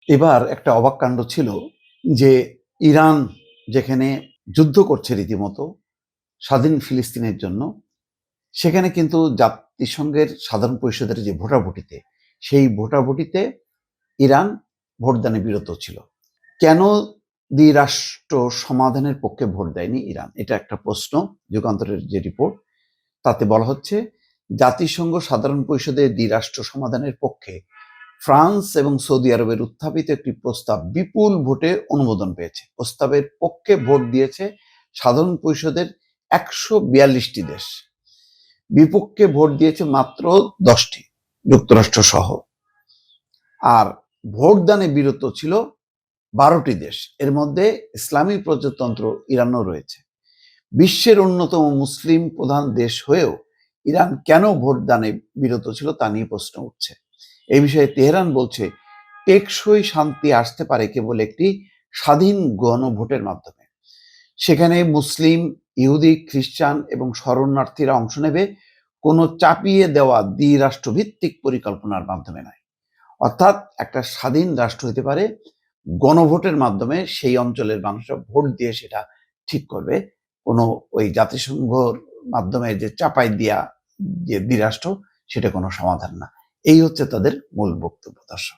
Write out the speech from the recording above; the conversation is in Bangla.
এবার একটা অবাক কাণ্ড ছিল যে ইরান যেখানে যুদ্ধ করছে রীতিমতো স্বাধীন ফিলিস্তিনের জন্য, সেখানে কিন্তু জাতিসংঘের সাধারণ পরিষদের যে ভোটাভুটিতে, সেই ভোটাভুটিতে ইরান ভোটদানে বিরত ছিল। কেন দ্বিরাষ্ট্র সমাধানের পক্ষে ভোট দেয়নি ইরান? এটা একটা প্রশ্ন। যুগান্তরের যে রিপোর্ট, তাতে বলা হচ্ছে জাতিসংঘ সাধারণ পরিষদে দ্বিরাষ্ট্র সমাধানের পক্ষে ফ্রান্স এবং সৌদি আরবের উত্থাপিত একটি প্রস্তাব বিপুল ভোটে অনুমোদন পেয়েছে। প্রস্তাবের পক্ষে ভোট দিয়েছে সাধারণ পরিষদের 142টি দেশ, বিপক্ষে ভোট দিয়েছে মাত্র 10টি, যুক্তরাষ্ট্র সহ। আর ভোটদানে বিরত ছিল 12টি দেশ, এর মধ্যে ইসলামী প্রজাতন্ত্র ইরানও রয়েছে। বিশ্বের অন্যতম মুসলিম প্রধান দেশ হয়েও ইরান কেন ভোটদানে বিরত ছিল তা নিয়ে প্রশ্ন উঠছে। এই বিষয়ে তেহরান বলছে টেকসই শান্তি আসতে পারে কেবল একটি স্বাধীন গণভোটের মাধ্যমে। সেখানে মুসলিম, ইহুদি, খ্রিস্টান এবং শরণার্থীরা অংশ নেবে, কোনো চাপিয়ে দেওয়া দ্বিরাষ্ট্রভিত্তিক পরিকল্পনার মাধ্যমে নয়। অর্থাৎ একটা স্বাধীন রাষ্ট্র হতে পারে গণভোটের মাধ্যমে, সেই অঞ্চলের মানুষরা ভোট দিয়ে সেটা ঠিক করবে। কোনো ওই জাতিসংঘর মাধ্যমে যে চাপাই দেয়া যে দ্বিরাষ্ট্র, সেটা কোনো সমাধান না। এই হচ্ছে তাদের মূল বক্তব্য। দর্শক।